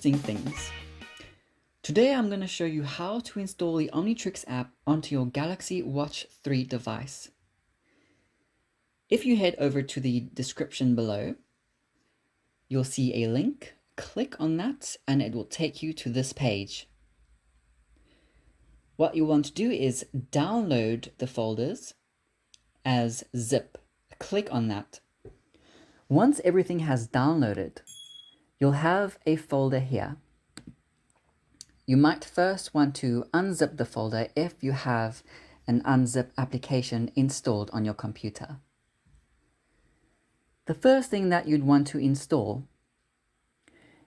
interesting things. Today I'm going to show you how to install the Omnitrix app onto your Galaxy Watch 3 device. If you head over to the description below, you'll see a link. Click on that and it will take you to this page. What you want to do is download the folders as zip. Click on that. Once everything has downloaded, you'll have a folder here. You might first want to unzip the folder if you have an unzip application installed on your computer. The first thing that you'd want to install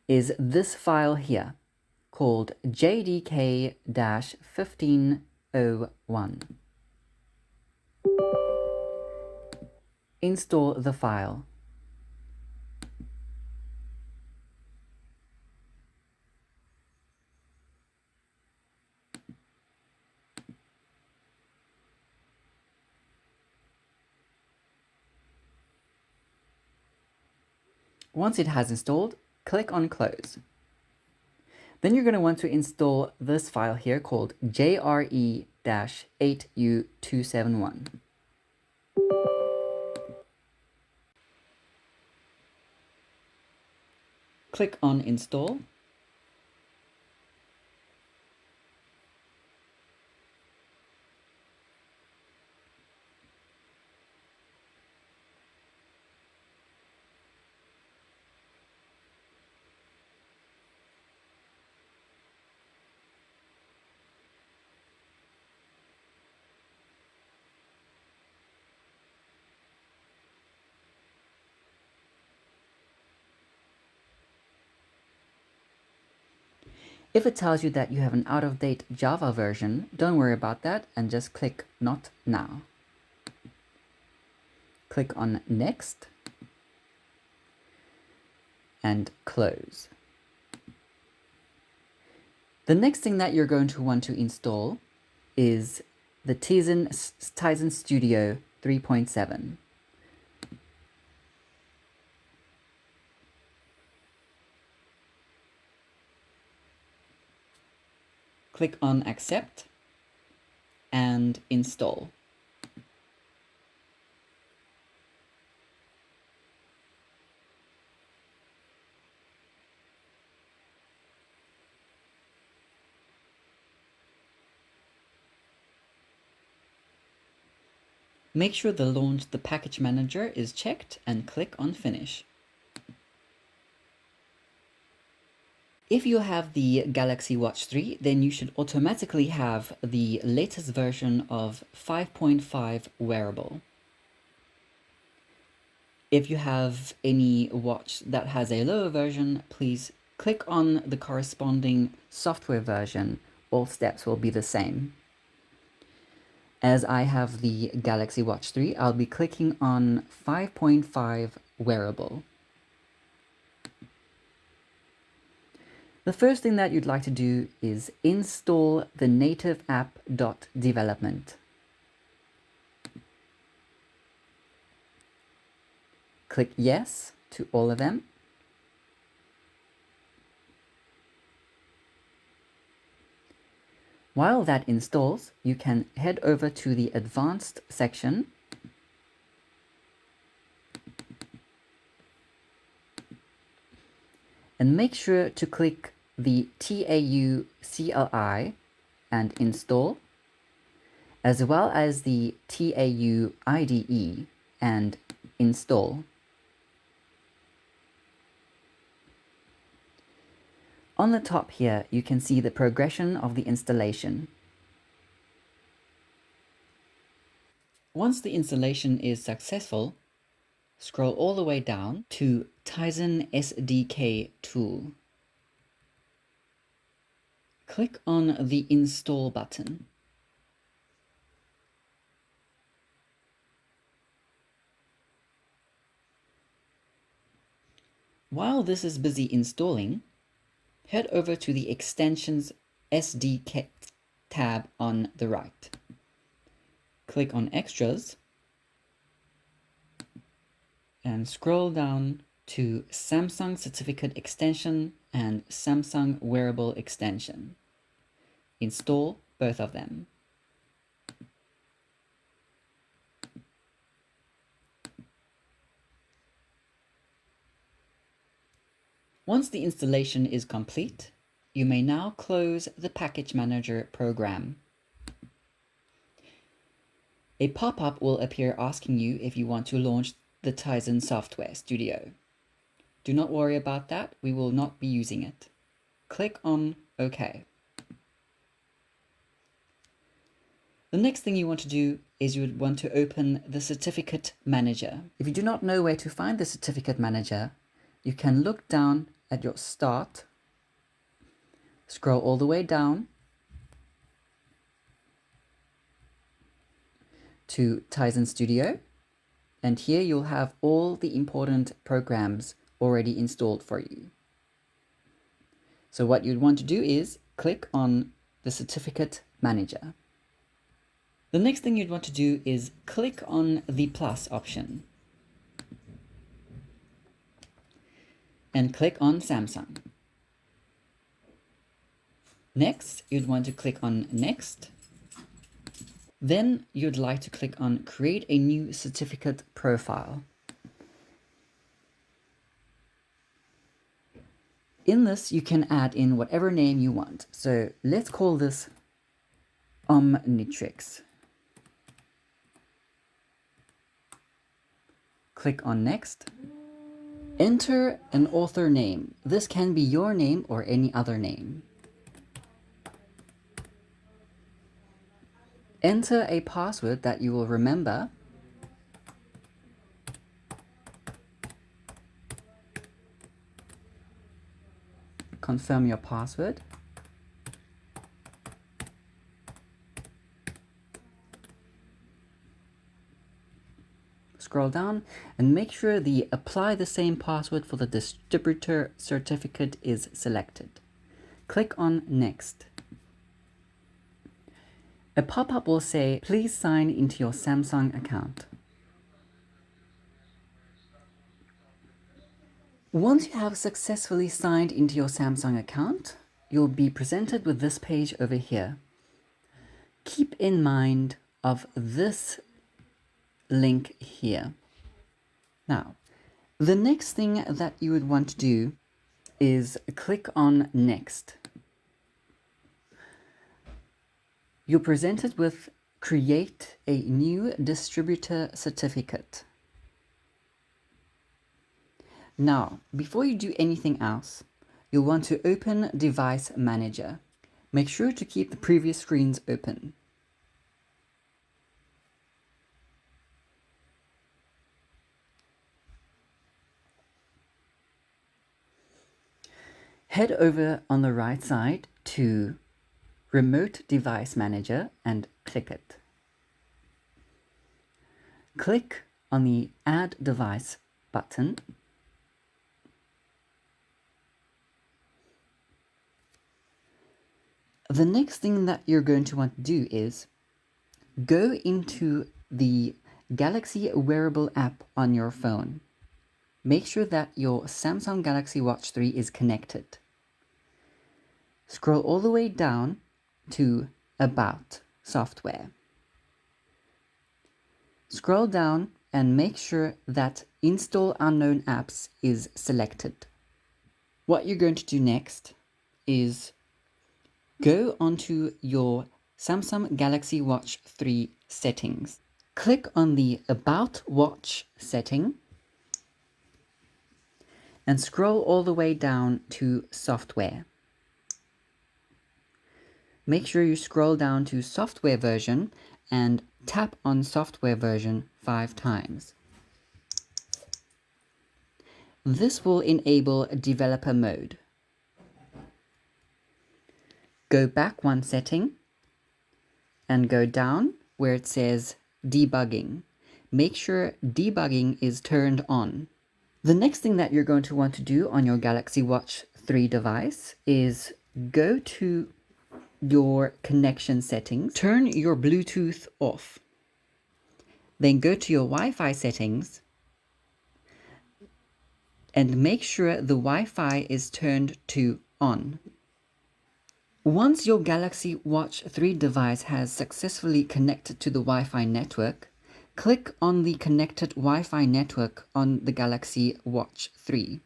is this file here called JDK-1501. Install the file. Once it has installed, click on Close. Then you're going to want to install this file here called JRE-8U271. Click on Install. If it tells you that you have an out-of-date Java version, don't worry about that and just click Not Now. Click on Next and Close. The next thing that you're going to want to install is the Tizen Studio 3.7. Click on Accept and Install. Make sure the package manager is checked and click on Finish. If you have the Galaxy Watch 3, then you should automatically have the latest version of 5.5 wearable. If you have any watch that has a lower version, please click on the corresponding software version. All steps will be the same. As I have the Galaxy Watch 3, I'll be clicking on 5.5 wearable. The first thing that you'd like to do is install the native app.development. Click Yes to all of them. While that installs, you can head over to the Advanced section and make sure to click the TAU CLI and install, as well as the TAU IDE and install. On the top here, you can see the progression of the installation. Once the installation is successful, scroll all the way down to Tizen SDK tool. Click on the Install button. While this is busy installing, head over to the Extensions SDK tab on the right. Click on Extras and scroll down to Samsung Certificate Extension and Samsung Wearable Extension. Install both of them. Once the installation is complete, you may now close the Package Manager program. A pop-up will appear asking you if you want to launch the Tizen Software Studio. Do not worry about that, we will not be using it. Click on OK. The next thing you want to do is you would want to open the Certificate Manager. If you do not know where to find the Certificate Manager, you can look down at your Start, scroll all the way down to Tizen Studio, and here you'll have all the important programs already installed for you. So what you'd want to do is click on the Certificate Manager. The next thing you'd want to do is click on the plus option and click on Samsung. Next, you'd want to click on Next. Then you'd like to click on Create a new certificate profile. In this, you can add in whatever name you want. So let's call this Omnitrix. Click on Next. Enter an author name. This can be your name or any other name. Enter a password that you will remember. Confirm your password. Scroll down and make sure the Apply the same password for the distributor certificate is selected. Click on Next. A pop-up will say, please sign into your Samsung account. Once you have successfully signed into your Samsung account, you'll be presented with this page over here. Keep in mind of this link here. Now, the next thing that you would want to do is click on Next. You're presented with Create a new distributor certificate. Now, before you do anything else, you'll want to open Device Manager. Make sure to keep the previous screens open. Head over on the right side to Remote Device Manager and click it. Click on the Add Device button. The next thing that you're going to want to do is go into the Galaxy wearable app on your phone. Make sure that your Samsung Galaxy Watch 3 is connected. Scroll all the way down to About Software. Scroll down and make sure that Install Unknown Apps is selected. What you're going to do next is go onto your Samsung Galaxy Watch 3 settings. Click on the About Watch setting and scroll all the way down to Software. Make sure you scroll down to Software Version and tap on Software Version 5 times. This will enable Developer Mode. Go back one setting and go down where it says Debugging. Make sure Debugging is turned on. The next thing that you're going to want to do on your Galaxy Watch 3 device is go to your connection settings, turn your Bluetooth off, then go to your Wi-Fi settings and make sure the Wi-Fi is turned to on. Once your Galaxy Watch 3 device has successfully connected to the Wi-Fi network, click on the connected Wi-Fi network on the Galaxy Watch 3.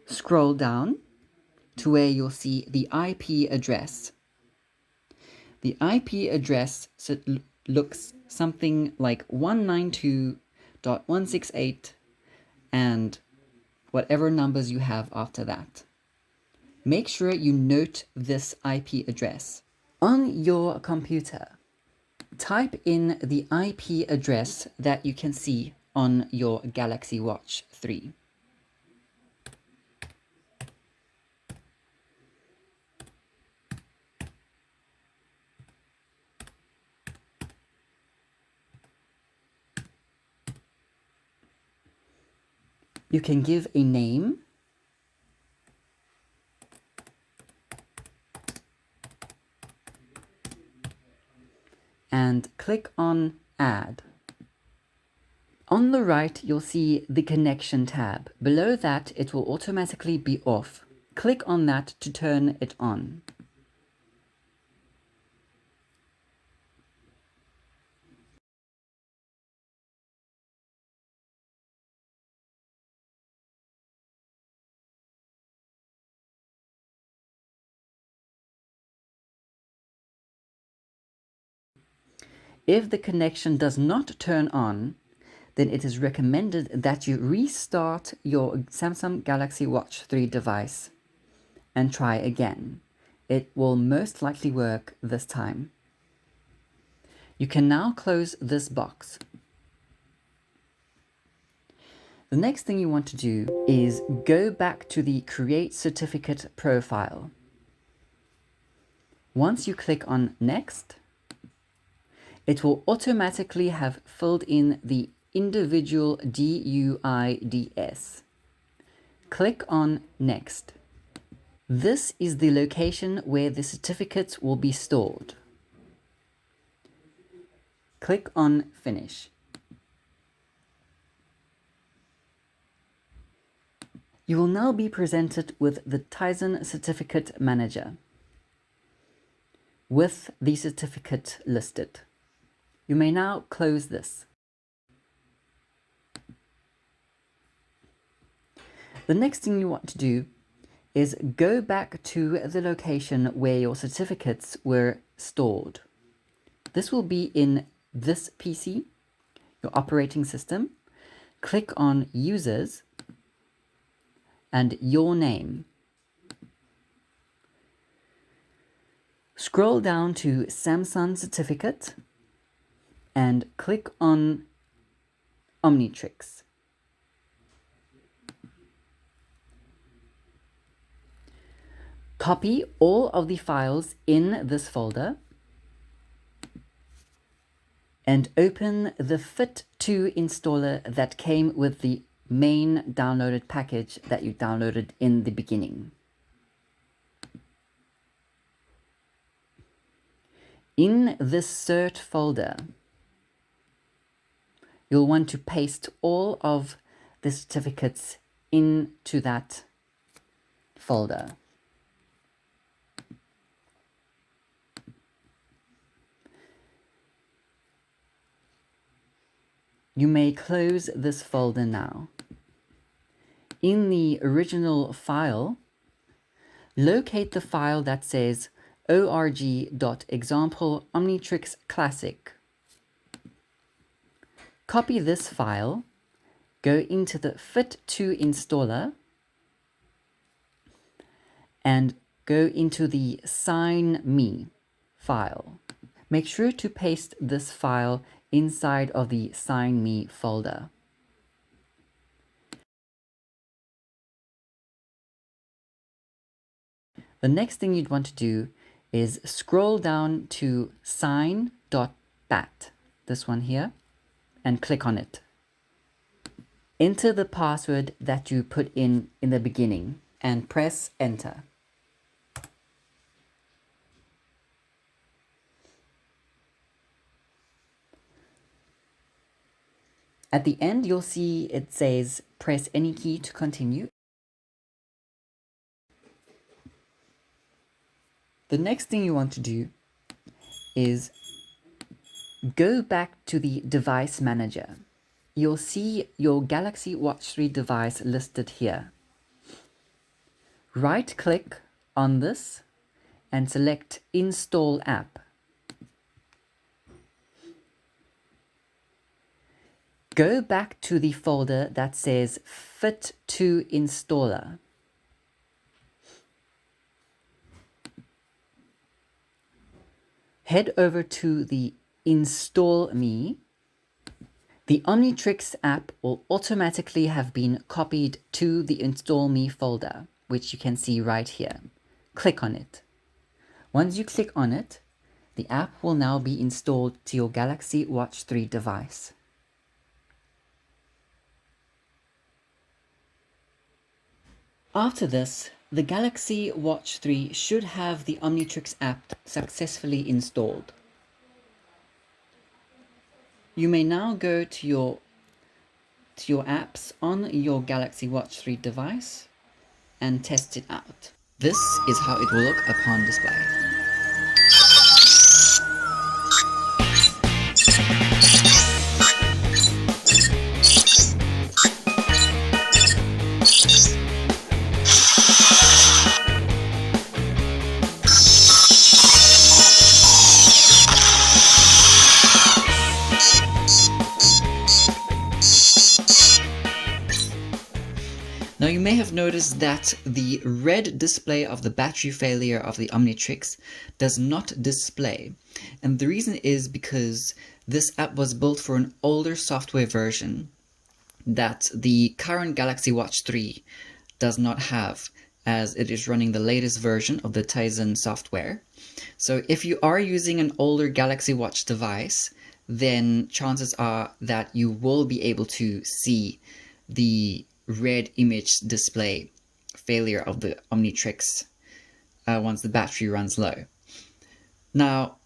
Scroll down to where you'll see the IP address. The IP address looks something like 192.168 and whatever numbers you have after that. Make sure you note this IP address. On your computer, type in the IP address that you can see on your Galaxy Watch 3. You can give a name and click on Add. On the right, you'll see the Connection tab. Below that, it will automatically be off. Click on that to turn it on. If the connection does not turn on, then it is recommended that you restart your Samsung Galaxy Watch 3 device and try again. It will most likely work this time. You can now close this box. The next thing you want to do is go back to the Create Certificate profile. Once you click on Next, it will automatically have filled in the individual DUIDs. Click on Next. This is the location where the certificates will be stored. Click on Finish. You will now be presented with the Tizen Certificate Manager with the certificate listed. You may now close this. The next thing you want to do is go back to the location where your certificates were stored. This will be in this PC, your operating system. Click on Users and your name. Scroll down to Samsung Certificate and click on Omnitrix. Copy all of the files in this folder and open the Fit2 installer that came with the main downloaded package that you downloaded in the beginning. In this cert folder, you'll want to paste all of the certificates into that folder. You may close this folder now. In the original file, locate the file that says org.example Omnitrix Classic. Copy this file, go into the Fit2 installer, and go into the Sign Me file. Make sure to paste this file inside of the Sign Me folder. The next thing you'd want to do is scroll down to sign.bat, this one here, and click on it. Enter the password that you put in the beginning and press enter. At the end, you'll see it says press any key to continue. The next thing you want to do is go back to the device manager. You'll see your Galaxy Watch 3 device listed here. Right-click on this and select Install App. Go back to the folder that says Fit to Installer. Head over to the Install Me. The Omnitrix app will automatically have been copied to the Install Me folder, which you can see right here. Click on it. Once you click on it, the app will now be installed to your Galaxy Watch 3 device. After this, the Galaxy Watch 3 should have the Omnitrix app successfully installed. You may now go to your apps on your Galaxy Watch 3 device and test it out. This is how it will look upon display. Now you may have noticed that the red display of the battery failure of the Omnitrix does not display. And the reason is because this app was built for an older software version that the current Galaxy Watch 3 does not have, as it is running the latest version of the Tizen software. So if you are using an older Galaxy Watch device, then chances are that you will be able to see the red image display failure of the Omnitrix once the battery runs low. Now,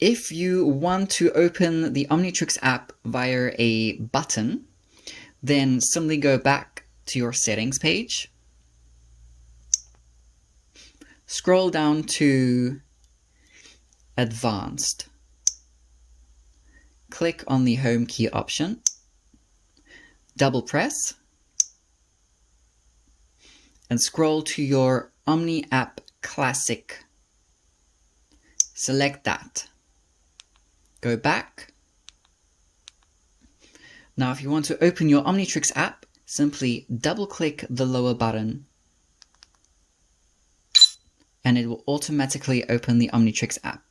if you want to open the Omnitrix app via a button, then simply go back to your settings page, scroll down to Advanced, click on the Home key option, double press, and scroll to your Omni App Classic. Select that. Go back. Now if you want to open your Omnitrix app, simply double-click the lower button and it will automatically open the Omnitrix app.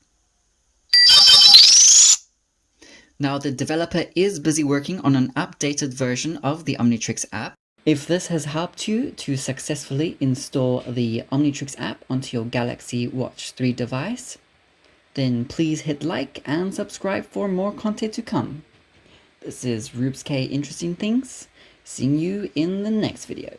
Now the developer is busy working on an updated version of the Omnitrix app. If this has helped you to successfully install the Omnitrix app onto your Galaxy Watch 3 device, then please hit like and subscribe for more content to come. This is Rubes K Interesting Things, seeing you in the next video.